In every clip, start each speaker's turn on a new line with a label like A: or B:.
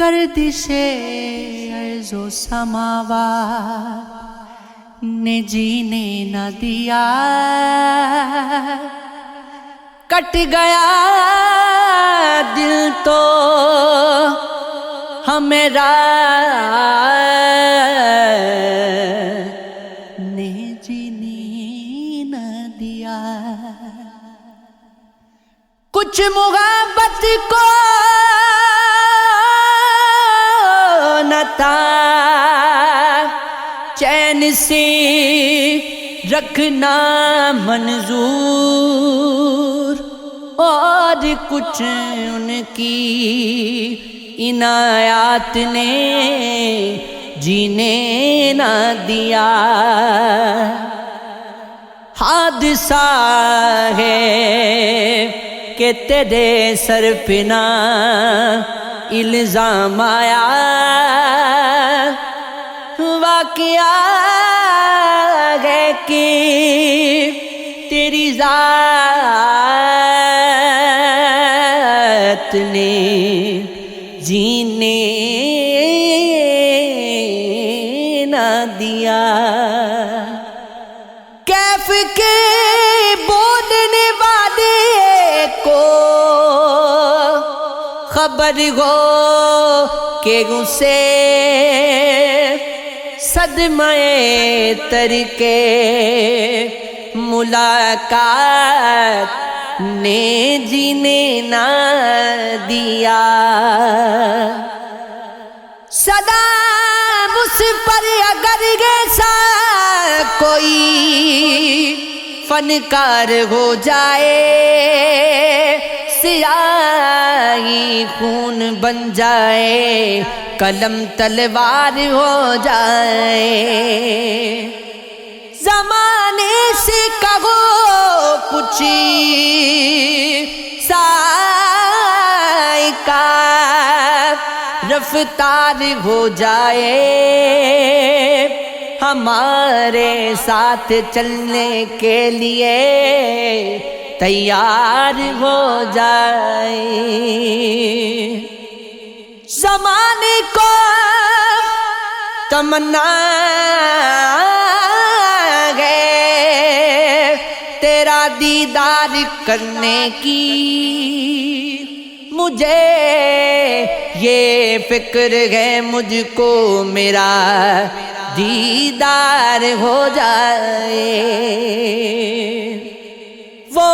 A: گردش ارض و سماوات نے جینے نہ دیا، کٹ گیا دل تو ہمیرا نے جینے نہ دیا۔ کچھ محبت کو نہ تھا چین سے رکھنا منظور، اور کچھ ان کی عنایات نے جینے نہ دیا۔ حادثہ ہے کہ تیرے سر پہ نہ الزام آیا، واقعہ ہے کہ تیری ذات نے جینے نہ دیا۔ کیف کے بولنے والے کو خبر ہو کہ اسے صدمہ ترکے ملاقات نے جینے نہ دیا۔ سلام اس پر اگر ایسا کوئی فنکار ہو جائے، سیاہی خون بن جائے، قلم تلوار ہو جائے۔ زمانے سے کہو کچھ سائیکا رفتار ہو جائے، ہمارے ساتھ چلنے کے لیے تیار ہو جائے۔ زمانے کو تمنا ہے تیرا دیدار کرنے کی، مجھے یہ فکر ہے مجھ کو میرا دیدار ہو جائے۔ وہ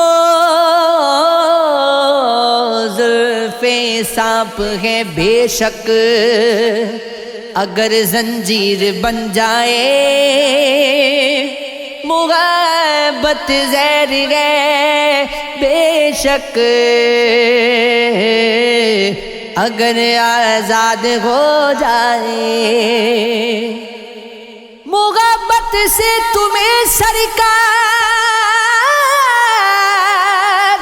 A: زلفیں سانپ ہے بے شک، اگر زنجیر بن جائے، محبت زہر ہے بے شک، اگر آزاد ہو جائے۔ محبت سے تمہیں سرکار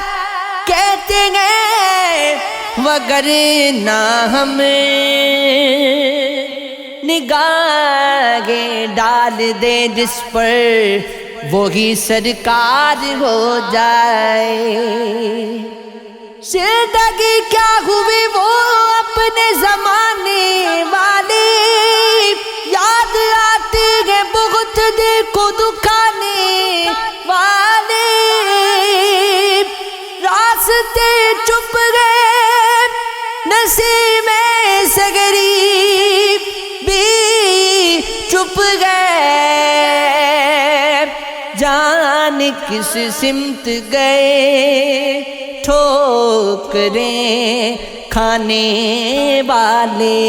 A: کہتے ہیں، وگرنہ ہمیں نگاہیں ڈال دے جس پر، وہی سرکار ہو جائے۔ زندگی کیا ہوئی وہ اپنے زمانے والی، یاد آتی ہے بہت دل کو دکھانے والی، راستے چپ گئے نسیم سگری بھی چپ گئے، جان کس سمت گئے، ٹھوکریں کھانے والے،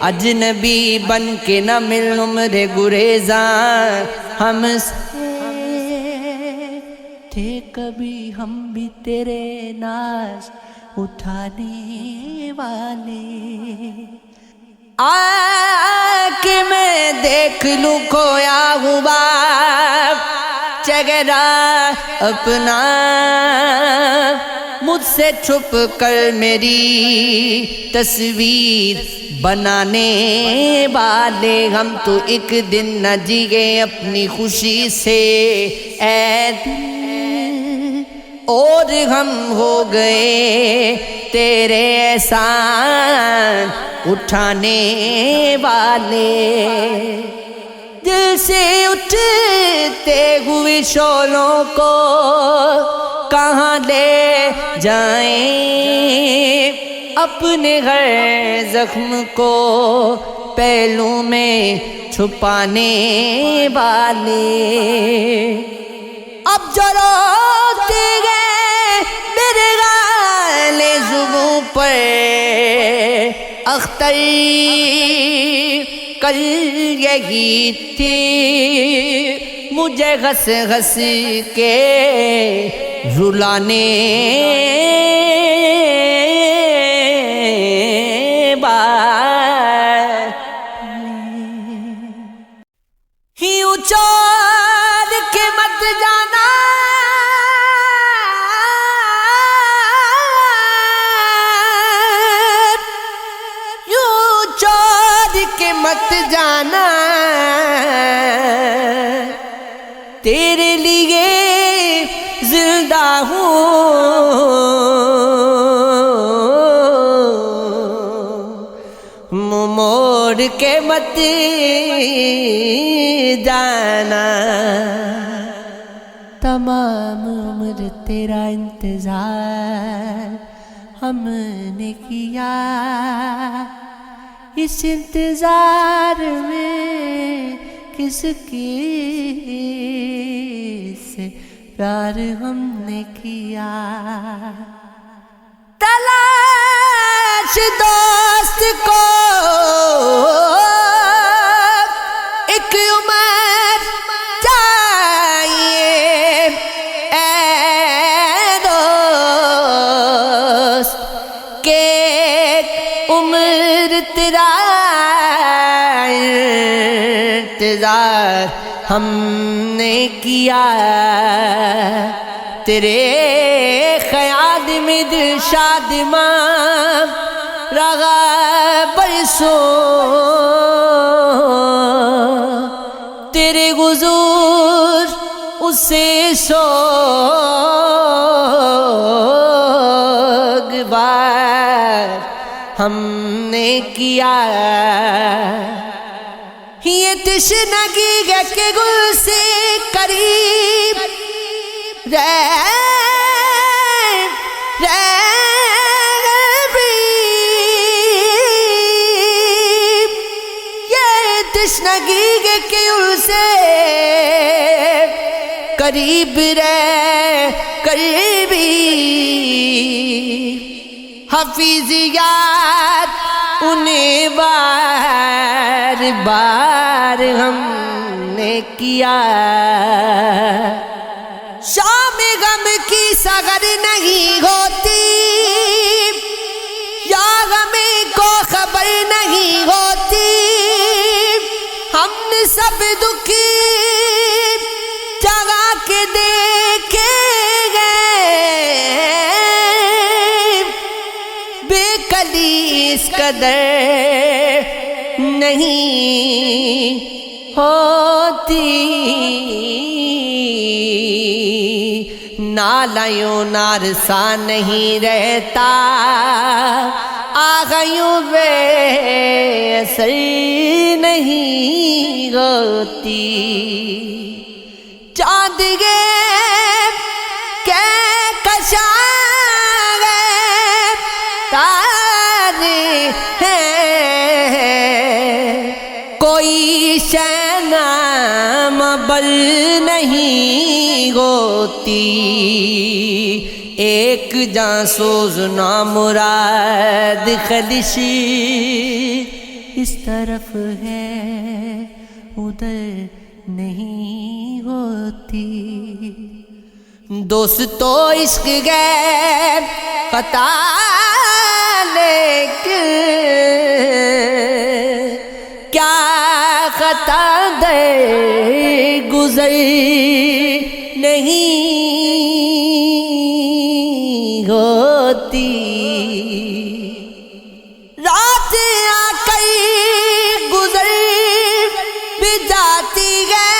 A: اجنبی بن کے نہ مل عمر گریزاں ہم سے تھے کبھی، ہم بھی تیرے ناز اٹھانے والے۔ آ کے میں دیکھ لوں کھویا ہوا چہرہ اپنا، مجھ سے چھپ کر میری تصویر بنانے والے، ہم تو ایک دن نہ جیے اپنی خوشی سے اے دل، اور ہم ہو گئے تیرے احسان اٹھانے والے، دل سے اٹھتے ہوئے شعلوں کو کہاں لے جائیں، اپنے ہر زخم کو پہلو میں چھپانے والے، اب جو روتے گئے میرے غالِ زبوں پر اختر، کل یہی تھی مجھے گھس گھس کے رلانے یوں چھوڑ کے مت جانا، یوں چھوڑ کے مت جانا، تیرے لیے زندہ ہوں، موڑ کے مت جانا، تمام عمر تیرا انتظار ہم نے کیا، اس انتظار میں کس کی سے پیار ہم نے کیا، تلاش دوست کو ایک عمر چاہیے، اے دوست کہ ایک عمر تیرا انتظار ہم نے کیا، تیرے خیال میں دل شادمان رہا برسوں، تیرے حضور اسے سوگوار ہم نے کیا، یہ تشنگی ہے کہ گل سے قریب یہ تشنگی ہے کہ اسے قریب قریبی، حفیظیات انہیں بار بار ہم نے کیا، شام غم کی سحر نہیں ہوتی، یا غم کو خبر نہیں ہوتی، ہم نے سب دکھی جگہ کے دیکھے گئے، بے کلی اس قدر نہیں ہوتی، نالایوں نارسا نہیں رہتا، آگیوں بے اثر نہیں ہوتی، چاند گے کہکشاں گے تارے ہیں، کوئی شے نامبل نہیں ہوتی، ایک جاں سوز نامراد خلشی اس طرف ہے ادھر نہیں ہوتی، دوستو عشق غیر خطا لیکن کیا خطا در گزر نہیں ہوتی، رات آ کر گزر بھی جاتی ہے،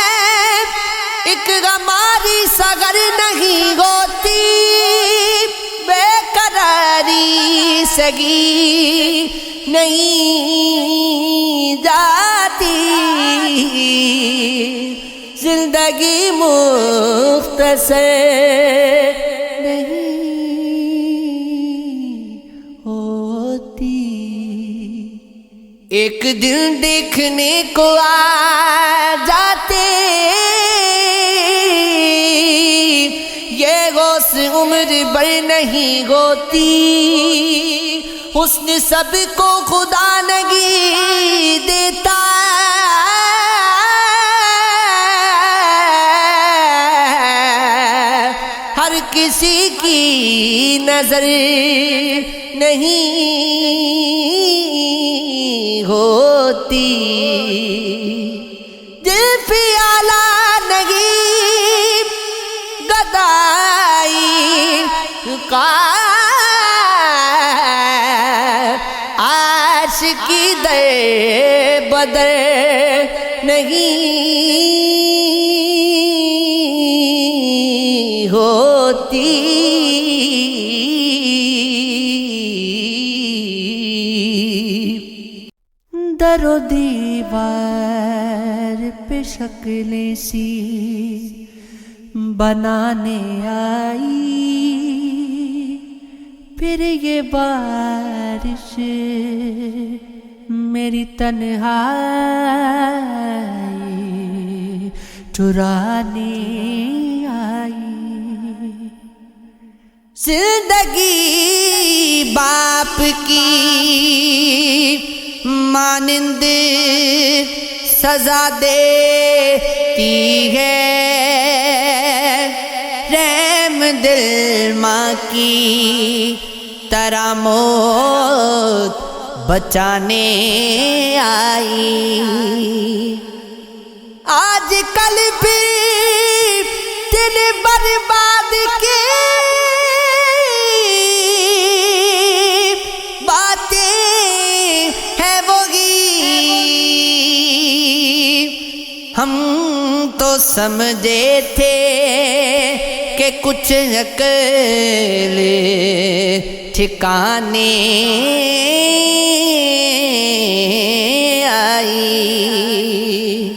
A: ایک ہماری سگر نہیں ہوتی، بے قراری سگی نہیں جاتی، زندگی مختصر نہیں ہوتی۔ ایک دن دیکھنے کو آ جاتے یہ غوث عمر بھر نہیں ہوتی، حسن سب کو خدا نہیں دیتا، ہر کسی کی نظر نہیں ہوتی، دل پہ آلہ نہیں گدائی کا عاشقی در بدر نہیں ہوتی۔ در و دیوار پہ شکلیں سی بنانے آئی، پھر یہ بارش میری تنہائی چرانے آئی۔ زندگی باپ کی مانند سزا دیتی ہے، رحم دل ماں کی طرح موت بچانے آئی۔ آج کل بھی دل برباد کے باتیں ہیں وہی، ہم تو سمجھے تھے کہ کچھ عقل ٹھکانے آئی،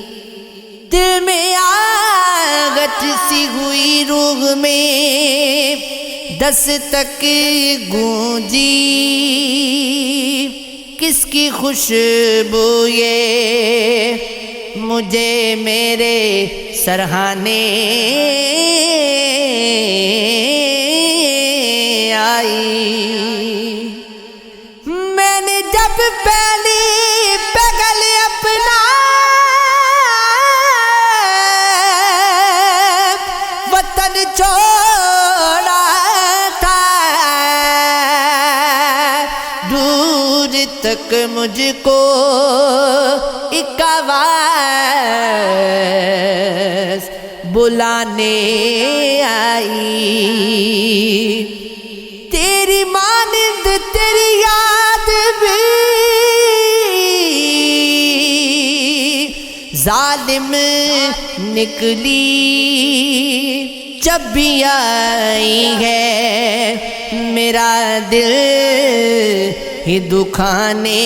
A: دل میں آگٹ سی ہوئی، روح میں دستک گونجی، کس کی خوشبو یہ مجھے میرے سرہانے آئی۔ میں نے جب پہلی پگل اپنا وطن چھوڑا تھا، دور تک مجھ کو ایک آواز بلانے آئی، تیری مانند تیری یاد بھی ظالم نکلی، جب بھی آئی ہے میرا دل ہی دکھانے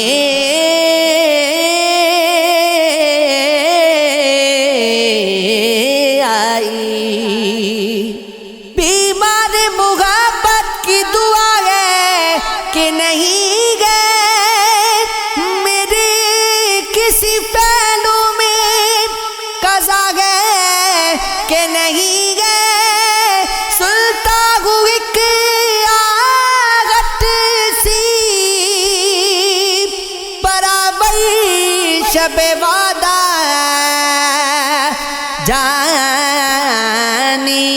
A: بیمار محبت کی دعا ہے کہ نہیں گئے میرے کسی پہلو میں، قضا ہے کہ نہیں گئے سلطا ہوں ایک آغت سی، برابر شب وعدہ جانی،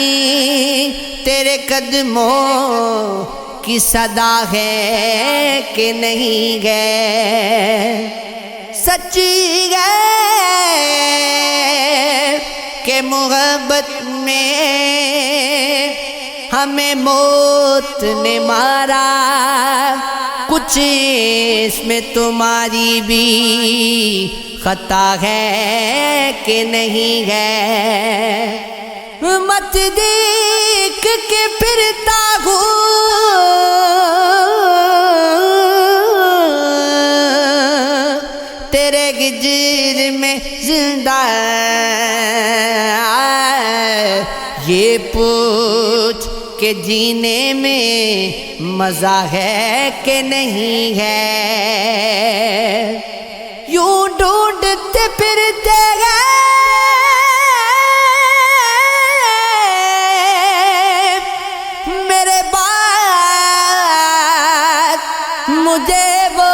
A: تیرے قدموں کی صدا ہے کہ نہیں گئے، سچی ہے کہ محبت میں ہمیں موت نے مارا، کچھ اس میں تمہاری بھی خطا ہے کہ نہیں ہے، مت دیکھ کے پھرتا ہوں ہجر میں زندہ یہ پوچھ کہ جینے میں مزہ ہے کہ نہیں ہے یوں ڈھونڈتے پھرتے گئے میرے بعد مجھے وہ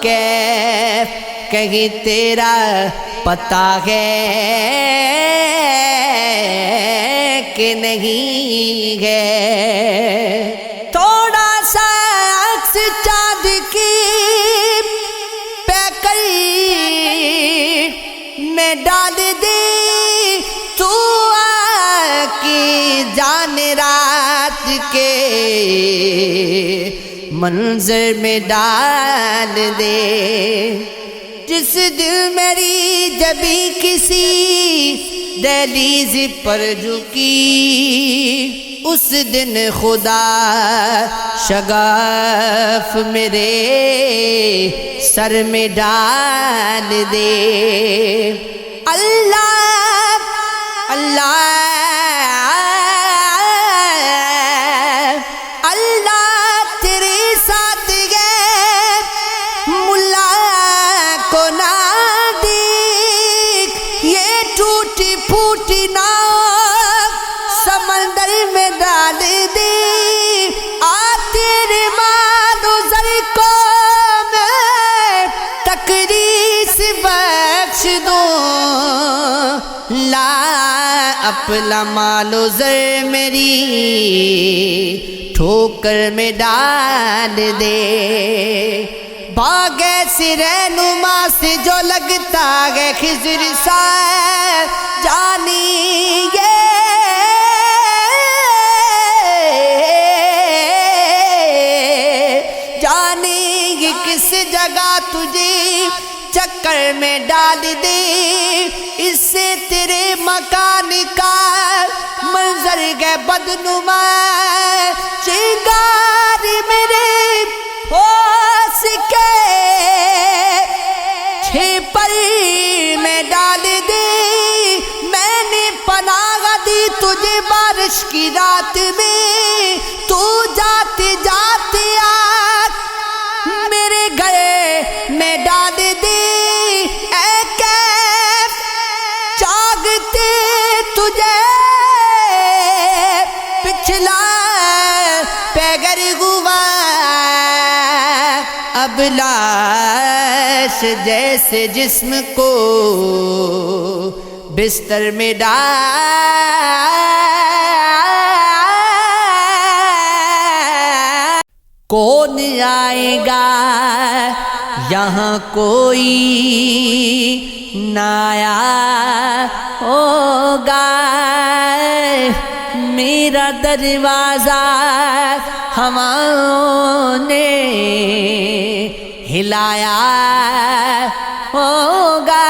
A: کیف کہیں تیرا پتہ ہے کہ نہیں ہے تھوڑا سا عکس چاند کی پیکئی میں ڈال دی تو کی جان رات کے منظر میں ڈال دے جس دل میری جبھی کسی دہلیز پر جھکی اس دن خدا شگاف میرے سر میں ڈال دے اللہ اللہ پھوٹی ناؤ سمندر میں ڈال دی تیرے مال و زر کو میں تکریس بخش دوں لا اپنا مال و زر میری ٹھوکر میں ڈال دے باغ سے رہنما سے جو لگتا ہے خضر سا جانیے جانیے کس جگہ تجھے چکر میں ڈال دے اس سے تیرے مکان کا منظر ہے بدنما چنگار میرے ہو سکے چھپر میں ڈال دے میں نے پناہ دی تجھے بارش کی رات میں تو جاتے جاتے میرے گھر میں ڈال دے اے کیف چاہتے تجھے پچھلا پیگر ہوا اب لاش جیسے جسم کو بستر میں ڈال کون آئے گا یہاں کوئی نہ آیا ہوگا میرا دروازہ ہواؤں نے ہلایا ہوگا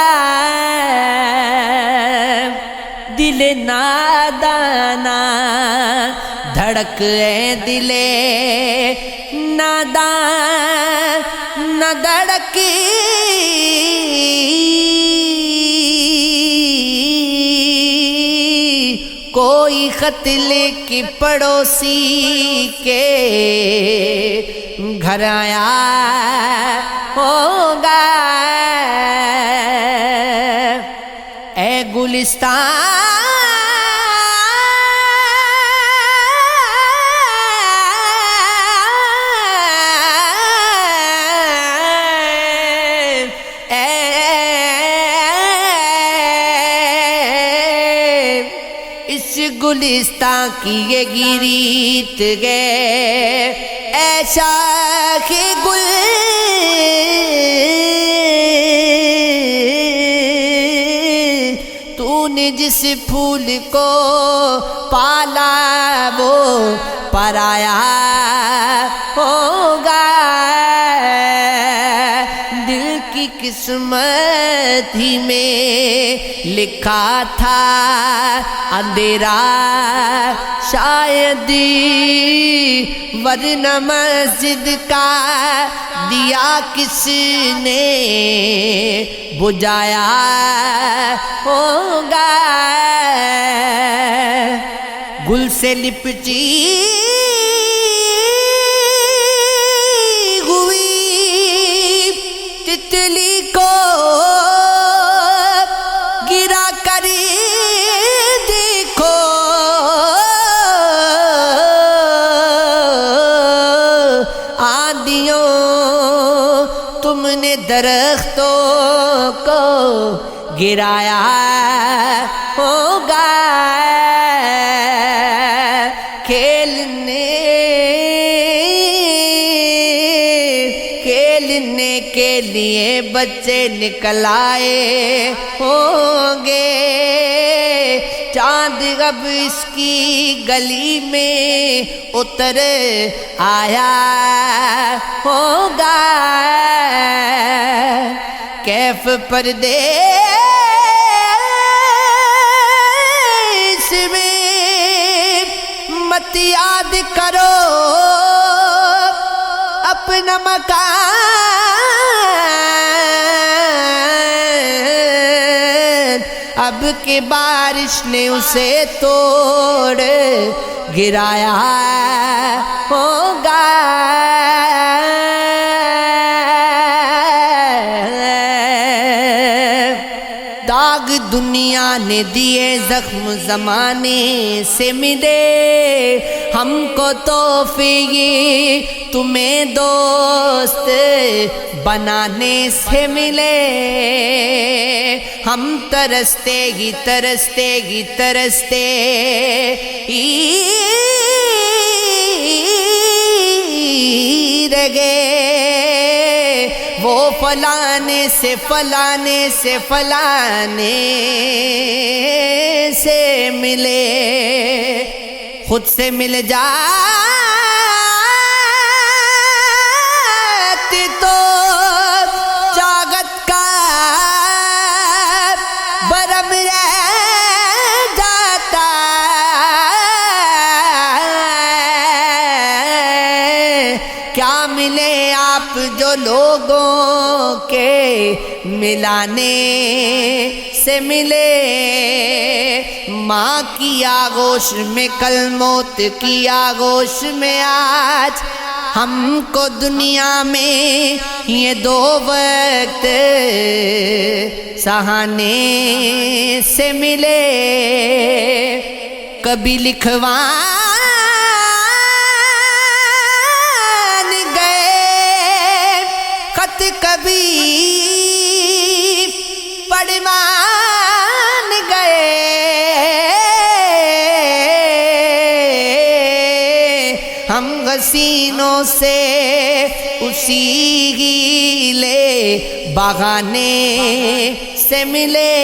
A: دل نادانا دھڑک دل نادان نہ دھڑکی کوئی خط لکھ پڑوسی کے گھر آیا ہوگا اے گلستان اس گلستان کی یہ گیت گئے ایسا کہ گل تو نے جس پھول کو پالا وہ پرایا ہوگا دل کی قسمت ہی میں لکھا تھا اندھیرا شاید ورنہ مسجد کا دیا کس نے بجھایا ہوگا؟ گل سے لپٹی ہوئی تتلی کو گرا کر دیکھو، آندھیوں تم نے درختوں کو گرایا ہوگا، کھیلنے کے لیے بچے نکل آئے ہوں گے، چاند اب اس کی گلی میں اتر آیا ہوگا، کیف پردیس میں مت یاد کرو اپنا مکان، اب کہ بارش نے اسے توڑ گرایا ہوگا، داغ دنیا نے دیے زخم زمانے سے ملے، ہم کو توفیق تمہیں دوست بنانے سے ملے، ہم ترستے ہی رہ گئے، وہ فلانے سے ملے، خود سے مل جاتے تو چاغت کا برم رہ جاتا، کیا ملے آپ جو لوگوں کے ملانے سے ملے، ماں کی آغوش میں کل موت کی آغوش میں آج، ہم کو دنیا میں یہ دو وقت سہانے سے ملے، کبھی لکھوان گئے خط، کبھی پڑھوان گئے، ہم حسینوں سے اسی گیلے بہانے سے ملے،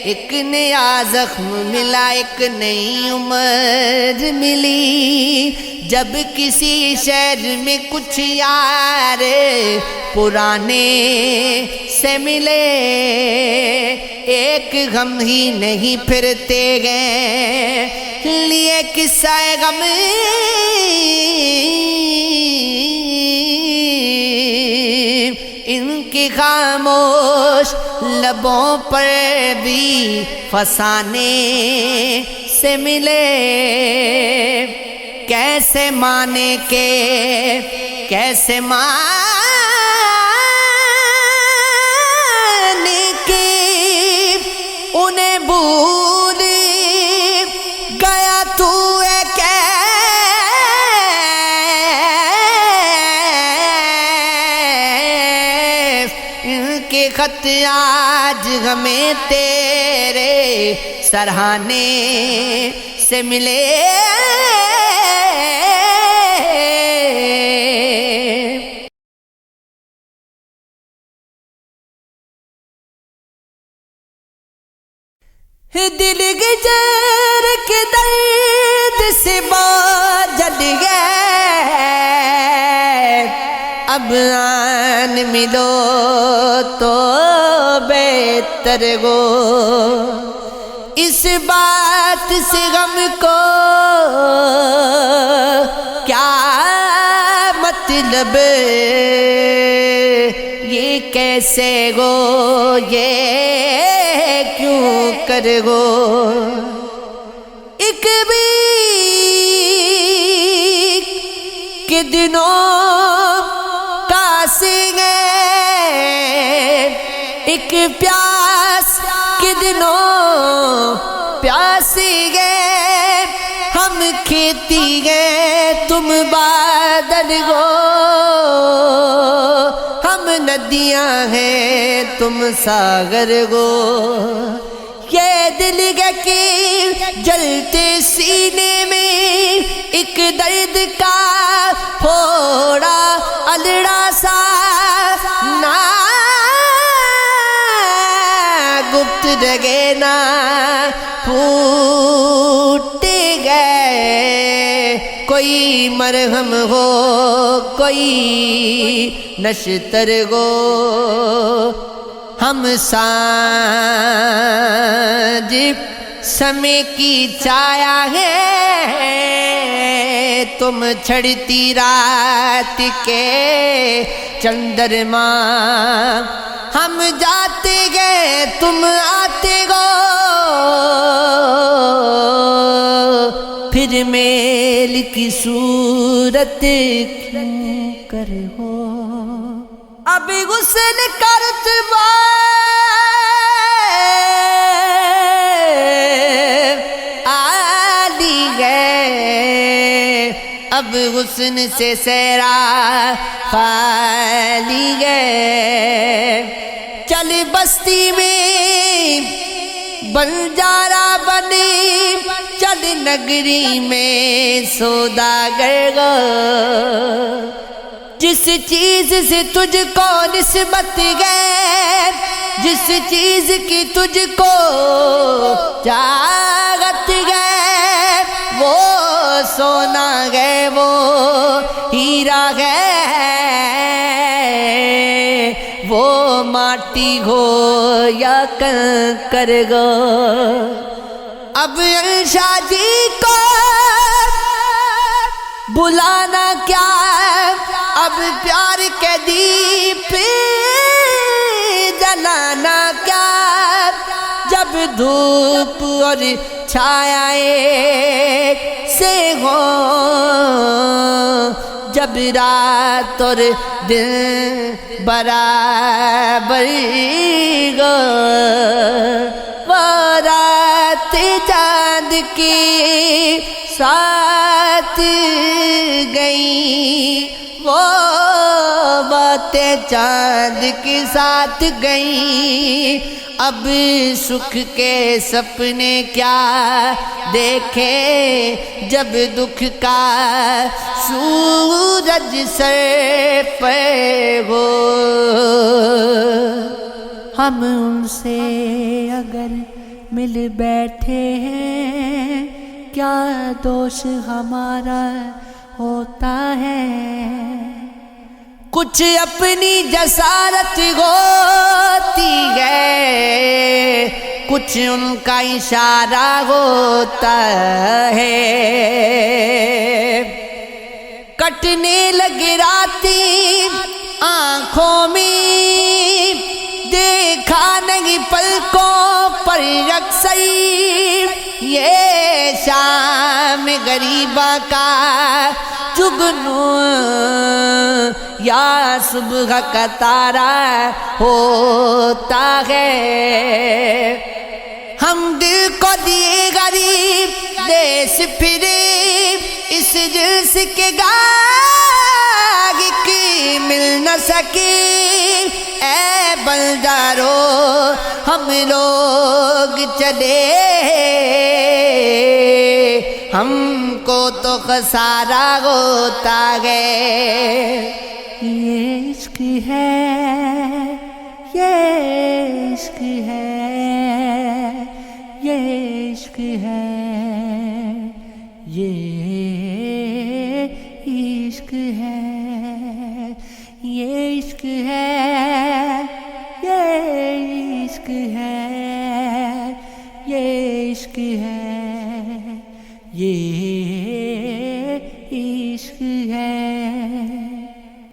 A: ایک نیا زخم ملا، ایک نئی عمر ملی، جب کسی شہر میں کچھ یار پرانے سے ملے، ایک غم ہی نہیں پھرتے گئے لیے قصہ غم، ان کی خاموش لبوں پر بھی فسانے سے ملے، کیسے مانے کے کیسے مانے کے انہیں بھول گیا تو اے کیف، ان کے خط آج ہمیں تیرے سرہانے سے ملے، دل گجر کے درد سے جل گئے، اب آن ملو تو بہتر گو، اس بات سے غم کو مطلب یہ کیسے گو یہ کیوں کر گو ایک بھی کہ دنوں کا سنگے ایک پیاس کے دنوں پیاسی گئے ہم کھیتی گئے تم بادل گو ہم ندیاں ہیں تم ساگر گو یہ دل کے جلتے سینے میں ایک درد کا تھوڑا الڑا سا نا گپت رگے نا پھوٹ گئے کوئی مرہم ہو کوئی نشتر گو ہم سانج سمے کی چھایا ہے تم چھڑتی رات کے چندرما ہم جاتے گئے تم آتے گو پھر میل کی صورت کیوں کر ہو اب غسل کرتبہ آلی گئے اب غسن سے سیرا خالی گئے چل بستی میں بنجارا بنی چل نگری میں سوداگر گو جس چیز سے تجھ کو نسبت گئے جس چیز کی تجھ کو چاہت گئے وہ سونا گئے وہ ہیرا گئے وہ ماٹی ہو یا کنکر گو اب شاہ جی کو بلانا کیا اب پیار کے دیپ جلانا کیا جب دھوپ اور چھایا ایک سے ہو جب رات اور دن برابر گو وہ رات چاند کی ساتھ گئی وہ باتیں چاند کے ساتھ گئیں اب سکھ کے سپنے کیا دیکھے جب دکھ کا سورج سر پہ ہو ہم ان سے اگر مل بیٹھے ہیں کیا دوش ہمارا ہوتا ہے کچھ اپنی جسارت ہوتی ہے کچھ ان کا اشارہ ہوتا ہے کٹنے لگے راتی آنکھوں میں دیکھا نہیں پلکوں پر اکثر یہ شام غریبہ کا جگنو یا صبح کا تارا ہوتا ہے ہم دل کو دیے غریب دیس پھرے اس جنس کے گاہک مل نہ سکے اے بلدارو ہم لوگ چلے ہم کو تو خسارہ ہوتا ہے یہ عشق ہے یہ عشق ہے یہ عشق ہے یہ عشق ہے یہ عشق ہے یہ عشق ہے یہ عشق ہے یہ عشق ہے